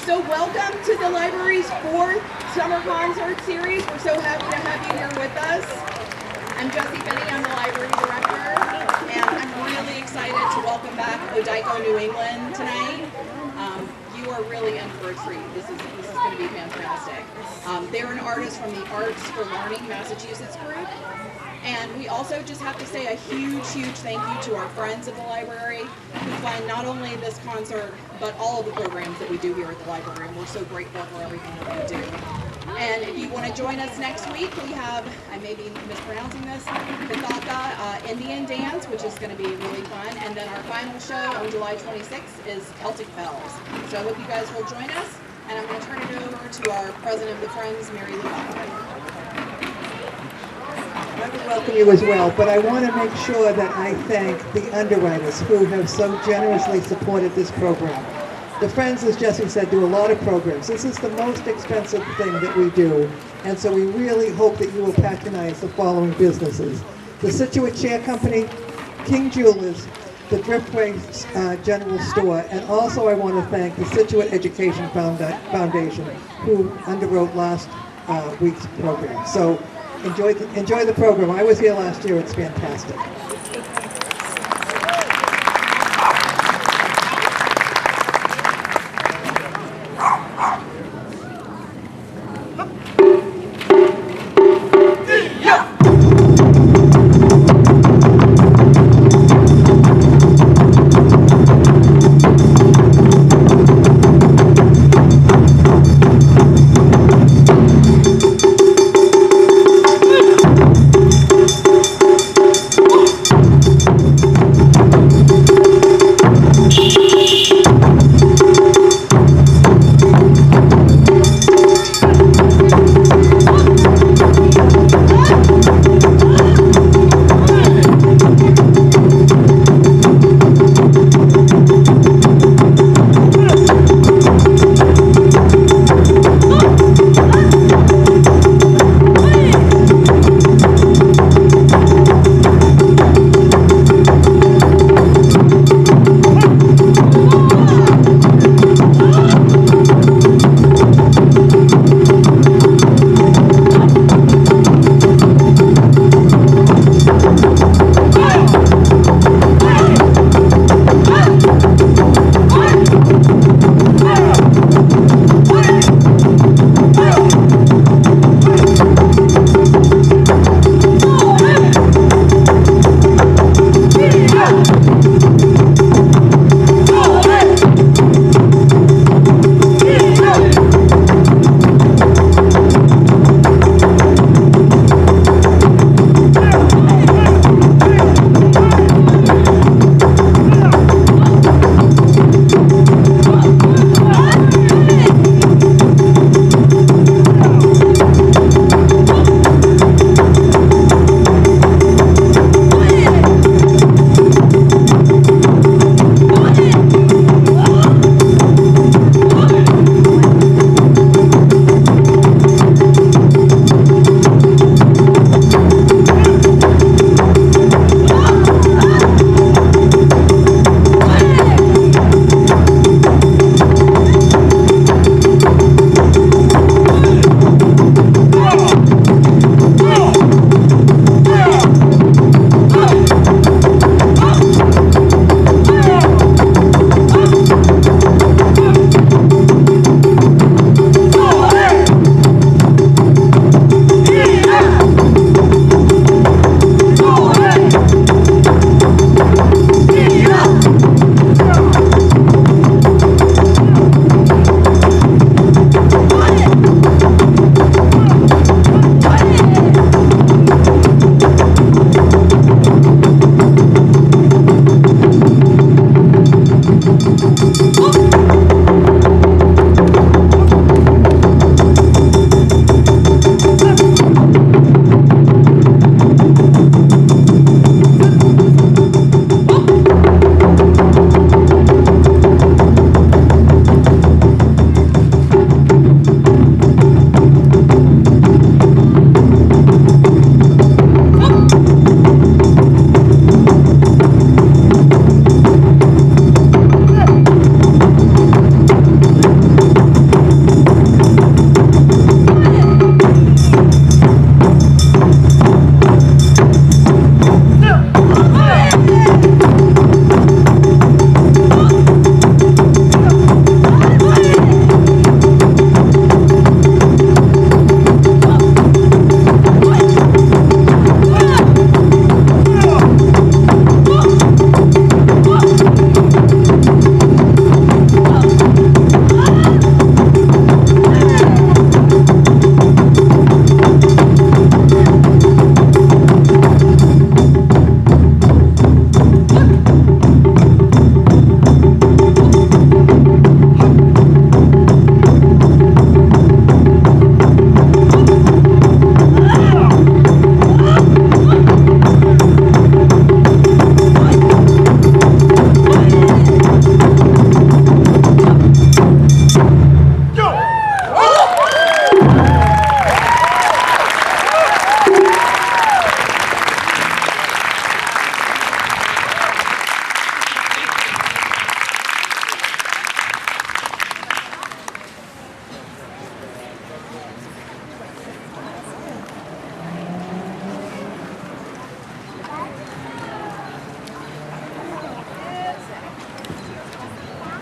So welcome to the library's 4th summer concert series. We're so happy to have you here with us. I'm Jessie Finney, I'm the library director, and I'm really excited to welcome back Odaiko, New England tonight. You are really in for a treat. This is going to be fantastic. They're an artist from the Arts for Learning Massachusetts group. And we also just have to say a huge, huge thank you to our friends at the library who fund not only this concert, but all of the programs that we do here at the library. And we're so grateful for everything that we do. And if you want to join us next week, we have, I may be mispronouncing this, Kathaka Indian Dance, which is going to be really fun. And then our final show on July 26th is Celtic Bells. So I hope you guys will join us. And I'm going to turn it over to our president of the Friends, Mary Lou. I would welcome you as well, but I want to make sure that I thank the underwriters who have so generously supported this program. The Friends, as Jessie said, do a lot of programs. This is the most expensive thing that we do, and so we really hope that you will patronize the following businesses: the Scituate Chair Company, King Jewelers, the Driftway General Store, and also I want to thank the Scituate Education Foundation, who underwrote last week's program. So enjoy the program. I was here last year. It's fantastic.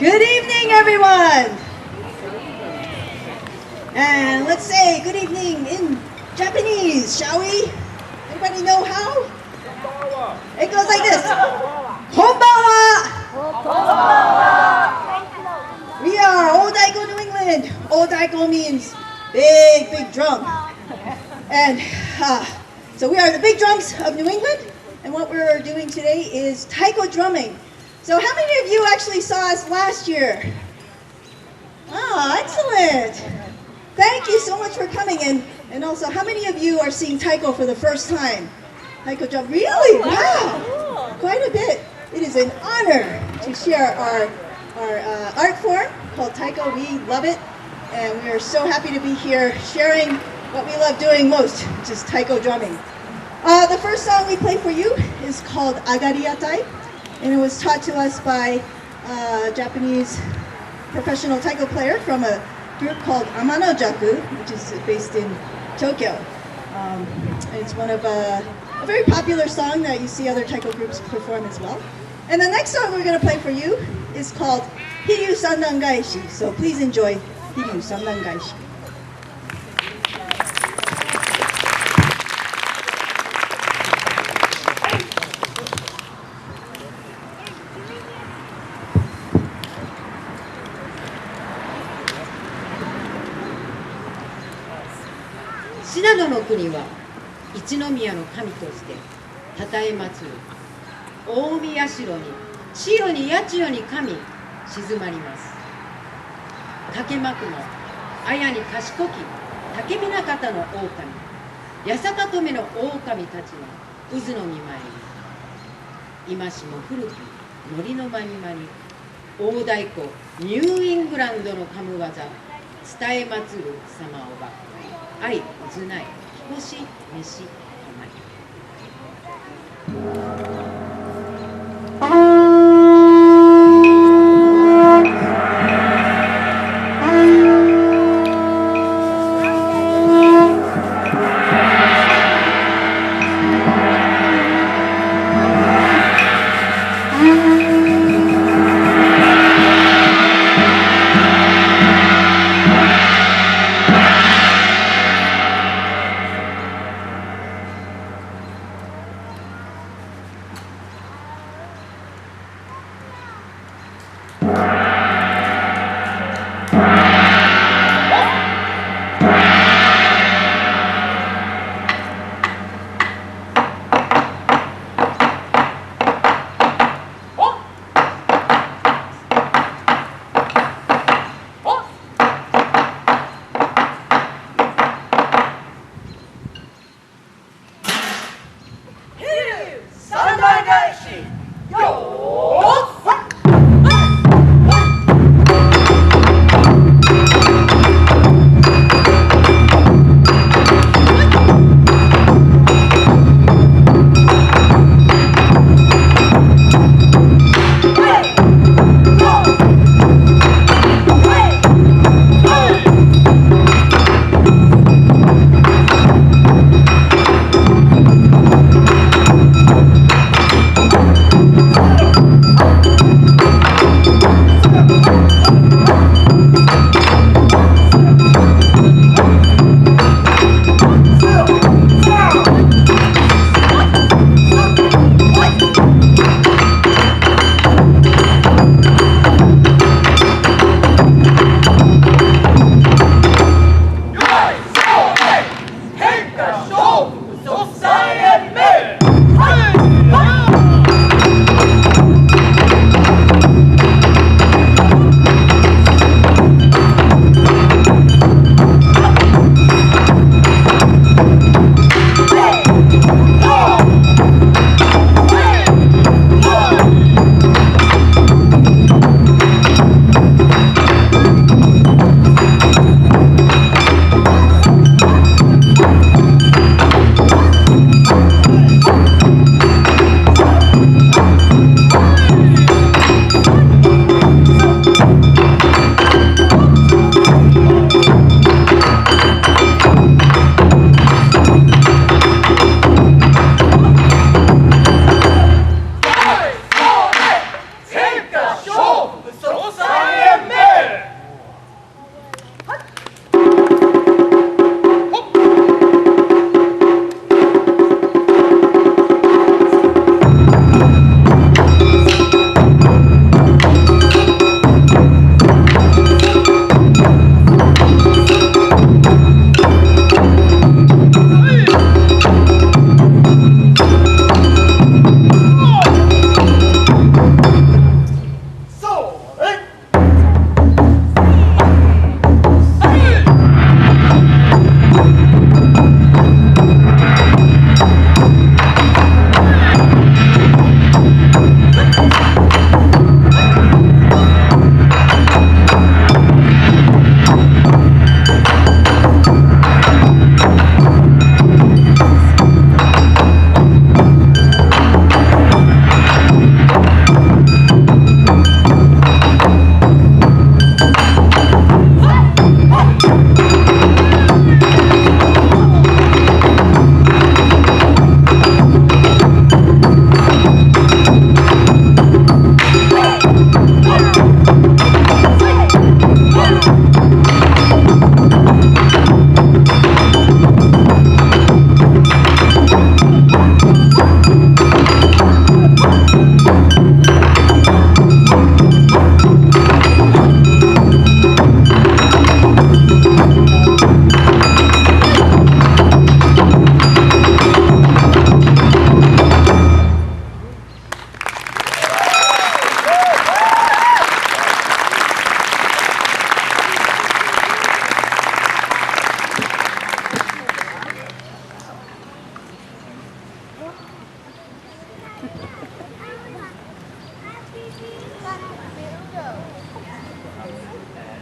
Good evening, everyone. And let's say good evening in Japanese, shall we? Everybody know how? It goes like this. Konbanwa. We are Odaiko, New England. Odaiko means big, big drum. And so we are the big drums of New England. And what we're doing today is taiko drumming. So how many of you actually saw us last year? Ah, excellent. Thank you so much for coming in. And also, how many of you are seeing taiko for the first time? Taiko drum, really? Wow, quite a bit. It is an honor to share our art form called taiko. We love it, and we are so happy to be here sharing what we love doing most, which is taiko drumming. The first song we play for you is called Agariatai, and it was taught to us by a Japanese professional taiko player from a group called Amano-jaku, which is based in Tokyo. It's one of a very popular song that you see other taiko groups perform as well. And the next song we're going to play for you is called Hiryu Sandan Gaishi. So please enjoy Hiryu Sandan Gaishi. 信濃の国は一宮の神としてたたえ祭る大宮城に白に八千代に神静まります。竹幕の綾に賢き竹南方の狼八坂止めの狼たちの渦の見舞いに今しも古き森の間に間に大太鼓ニューイングランドの神業伝え祭る様おば愛うずないひこし飯たまり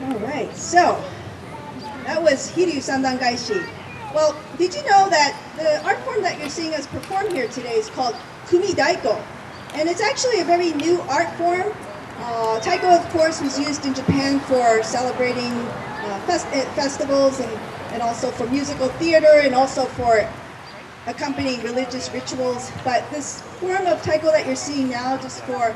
All right, so that was Hiryu Sandan Gaishi. Well, did you know that the art form that you're seeing us perform here today is called Kumi daiko? And it's actually a very new art form. Taiko, of course, was used in Japan for celebrating festivals and also for musical theater and also for accompanying religious rituals. But this form of taiko that you're seeing now, just for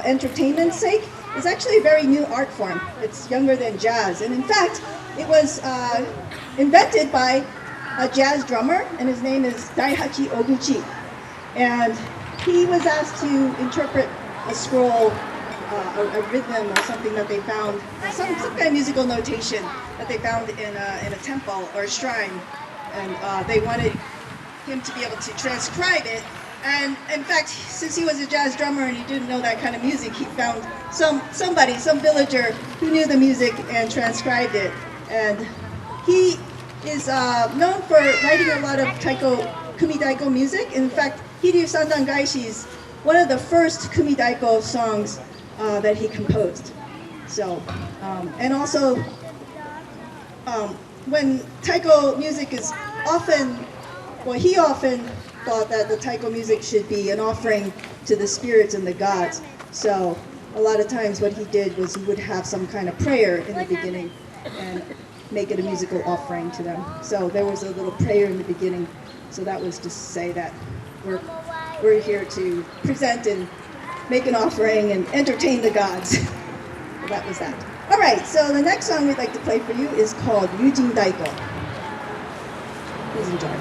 entertainment's sake, is actually a very new art form. It's younger than jazz. And in fact, it was invented by a jazz drummer, and his name is Daihachi Oguchi. And he was asked to interpret a scroll, a rhythm or something that they found, some kind of musical notation that they found in a temple or a shrine. And they wanted him to be able to transcribe it. And in fact, since he was a jazz drummer and he didn't know that kind of music, he found some villager who knew the music and transcribed it. And he is known for writing a lot of Kumi daiko music. In fact, Hiryu Sandan Gaishi is one of the first Kumi daiko songs that he composed. So, and also, when taiko music is he often thought that the taiko music should be an offering to the spirits and the gods. So, a lot of times what he did was he would have some kind of prayer in the beginning and make it a musical offering to them. So there was a little prayer in the beginning. So that was to say that we're here to present and make an offering and entertain the gods. So that was that. All right, so the next song we'd like to play for you is called Yujin Daiko. Please enjoy.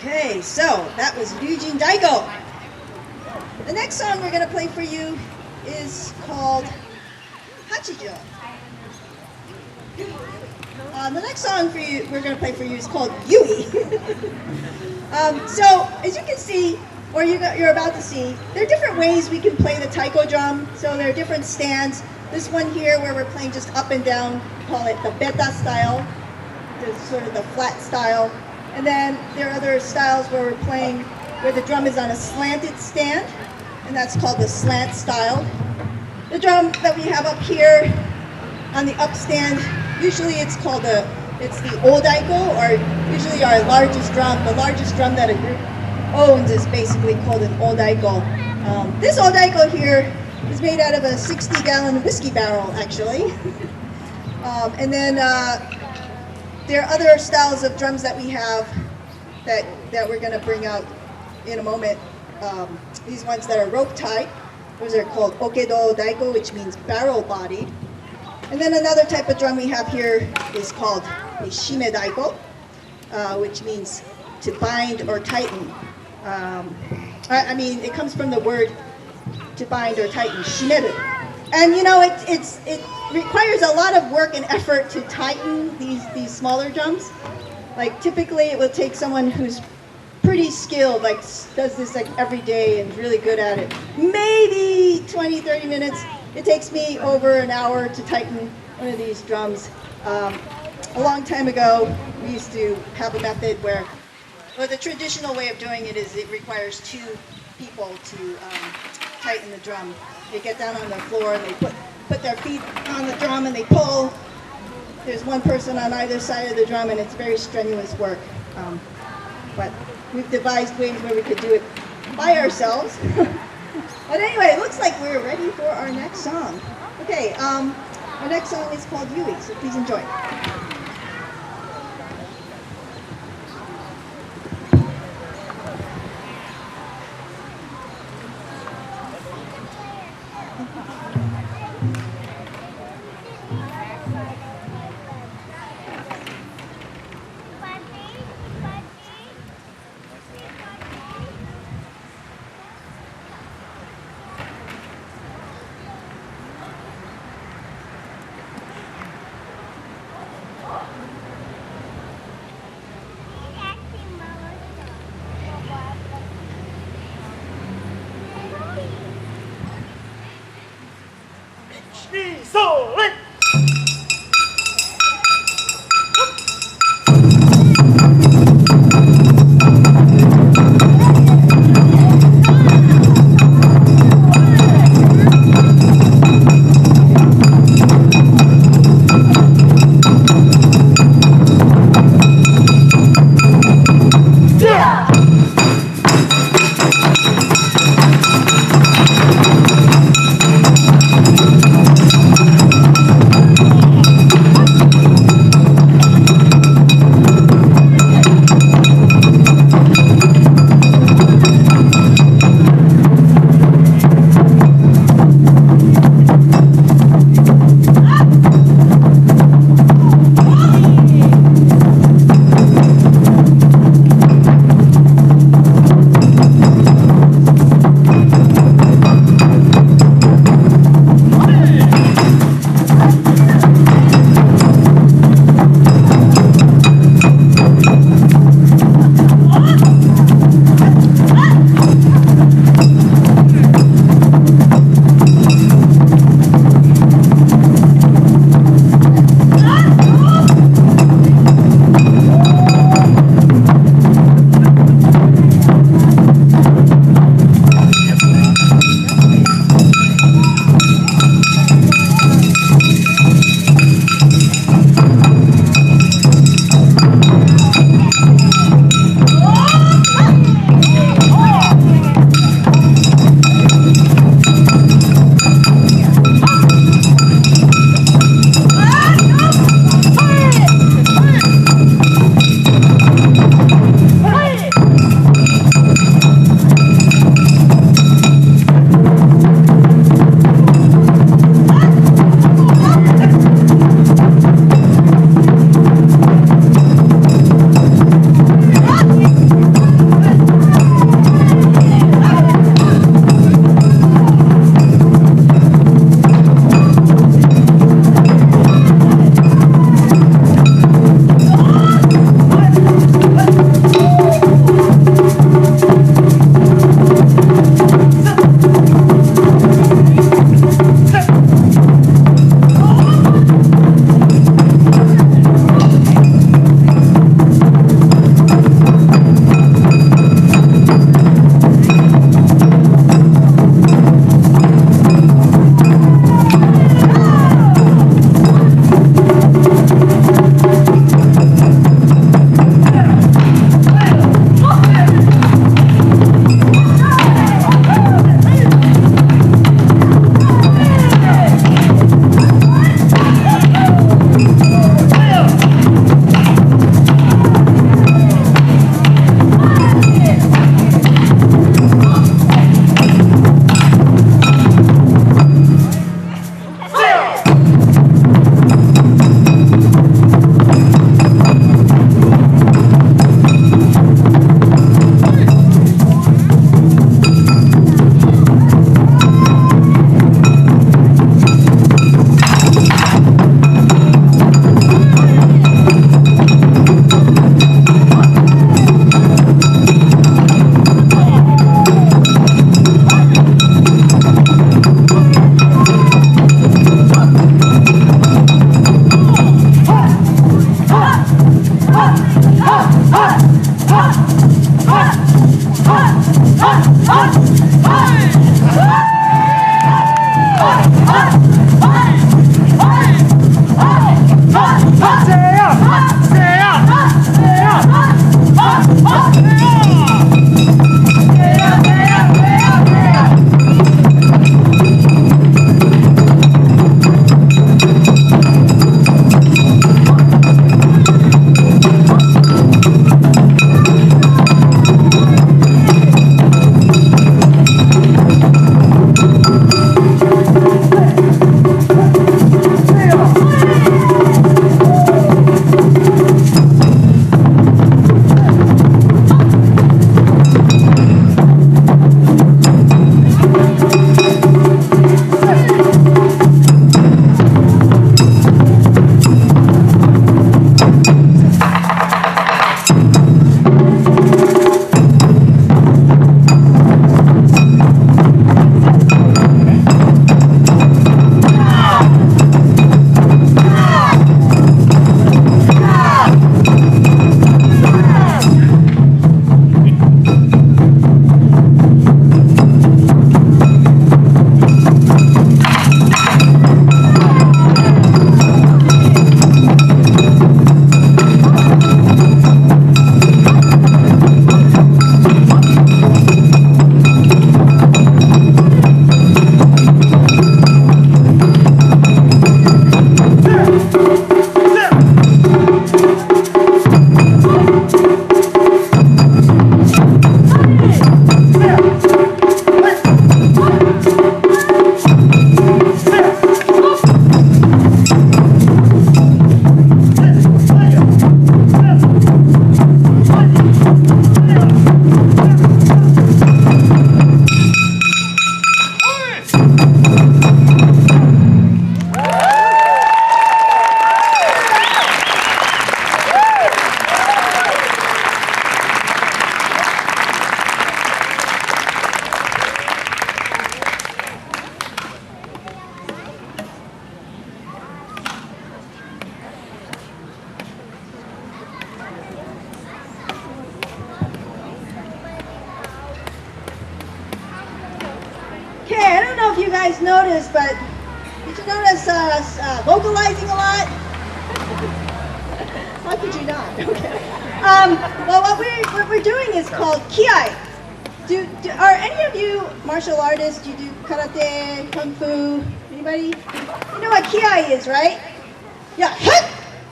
Okay, so that was Ryujin Daiko. The next song we're going to play for you is called Hachijo. The next song we're going to play for you is called Yui. So, as you can see, or you're about to see, there are different ways we can play the taiko drum. So there are different stands. This one here where we're playing just up and down, we call it the beta style. There's sort of the flat style. And then there are other styles where we're playing where the drum is on a slanted stand, and that's called the slant style. The drum that we have up here on the up stand, usually it's the Odaiko, or usually our largest drum. The largest drum that a group owns is basically called an Odaiko. This Odaiko here is made out of a 60-gallon whiskey barrel, actually. And then there are other styles of drums that we have that we're going to bring out in a moment. These ones that are rope-tied, those are called okedo daiko, which means barrel-bodied. And then another type of drum we have here is called a shime daiko, which means to bind or tighten. It comes from the word to bind or tighten, shimeru. And you know, it requires a lot of work and effort to tighten these smaller drums. Like typically it will take someone who's pretty skilled, like does this like every day and is really good at it, maybe 20-30 minutes. It takes me over an hour to tighten one of these drums. A long time ago, we used to have a method where, the traditional way of doing it is it requires two people to tighten the drum. They get down on the floor and they put their feet on the drum and they pull. There's one person on either side of the drum, and it's very strenuous work. But we've devised ways where we could do it by ourselves. But anyway, it looks like we're ready for our next song. Okay, our next song is called Yui, so please enjoy. if you guys noticed, but did you notice us vocalizing a lot? How could you not? Okay. Well, what we're doing is called kiai. Are any of you martial artists? Do you do karate, kung fu? Anybody? You know what kiai is, right? Yeah.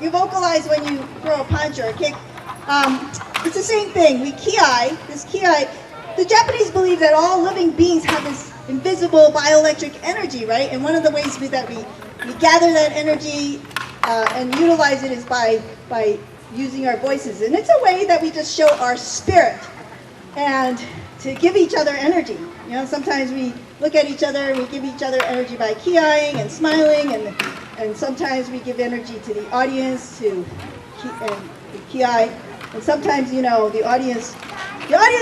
You vocalize when you throw a punch or a kick. It's the same thing. We kiai. This kiai. The Japanese believe that all living beings have this invisible bioelectric energy, right? And one of the ways that we gather that energy and utilize it is by using our voices. And it's a way that we just show our spirit and to give each other energy. You know, sometimes we look at each other and we give each other energy by kiaiing and smiling, and sometimes we give energy to the audience to kiai. And sometimes, you know, the audience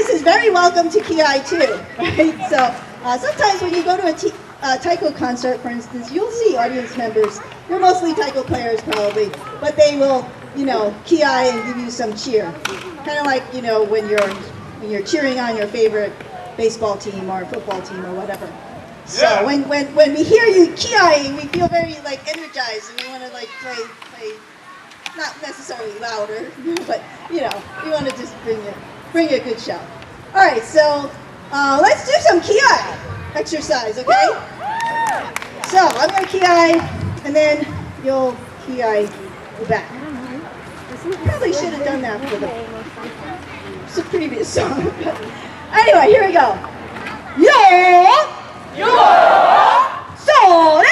is very welcome to kiai too, right? So sometimes when you go to a taiko concert, for instance, you'll see audience members. They're mostly taiko players probably, but they will, you know, kiai and give you some cheer. Kind of like, you know, when you're cheering on your favorite baseball team or football team or whatever. So Yeah. when we hear you kiaiing, we feel very like energized and we want to like play. Not necessarily louder, but you know, we want to just bring a good show. All right, so let's do some kiai exercise, okay? So I'm gonna kiai, and then you'll kiai back. Probably should have done that for the previous song. But anyway, here we go. Yo, sore,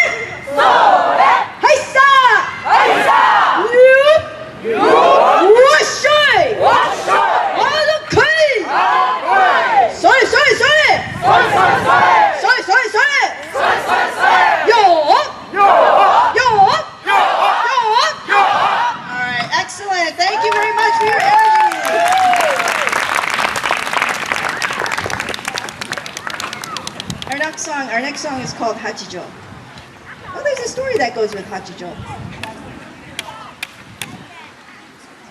haisa, you, washai, okay. Sorry. All right, excellent. Thank you very much for your energy. Our next song is called Hachijo. Well, there's a story that goes with Hachijo.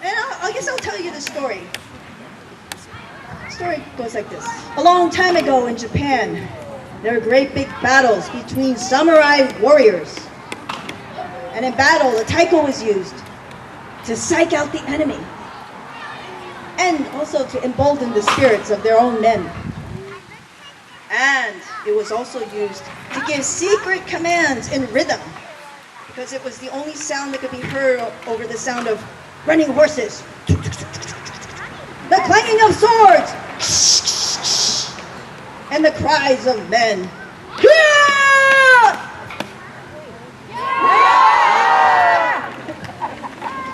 And I guess I'll tell you the story. story goes like this. A long time ago in Japan, there were great big battles between samurai warriors. And in battle, the taiko was used to psych out the enemy and also to embolden the spirits of their own men. And it was also used to give secret commands in rhythm, because it was the only sound that could be heard over the sound of running horses, the clanging of swords, and the cries of men.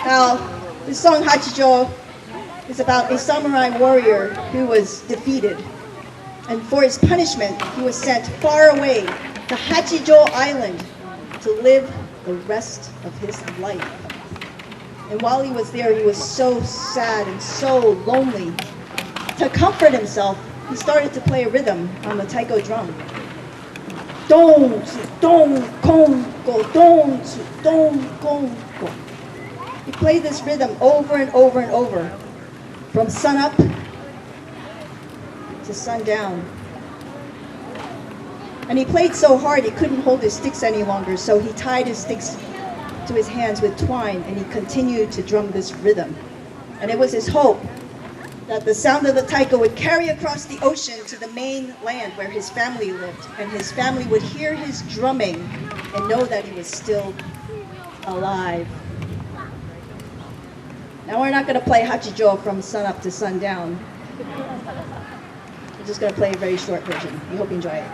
Now, this song Hachijo is about a samurai warrior who was defeated. And for his punishment, he was sent far away to Hachijo Island to live the rest of his life. And while he was there, he was so sad and so lonely. To comfort himself, he started to play a rhythm on the taiko drum. Don, don, kongo, don, don, kongo. He played this rhythm over and over and over, from sunup to sundown. And he played so hard he couldn't hold his sticks any longer, so he tied his sticks to his hands with twine, and he continued to drum this rhythm. And it was his hope that the sound of the taiko would carry across the ocean to the main land where his family lived, and his family would hear his drumming and know that he was still alive. Now we're not going to play Hachijo from sunup to sundown. We're just going to play a very short version. We hope you enjoy it.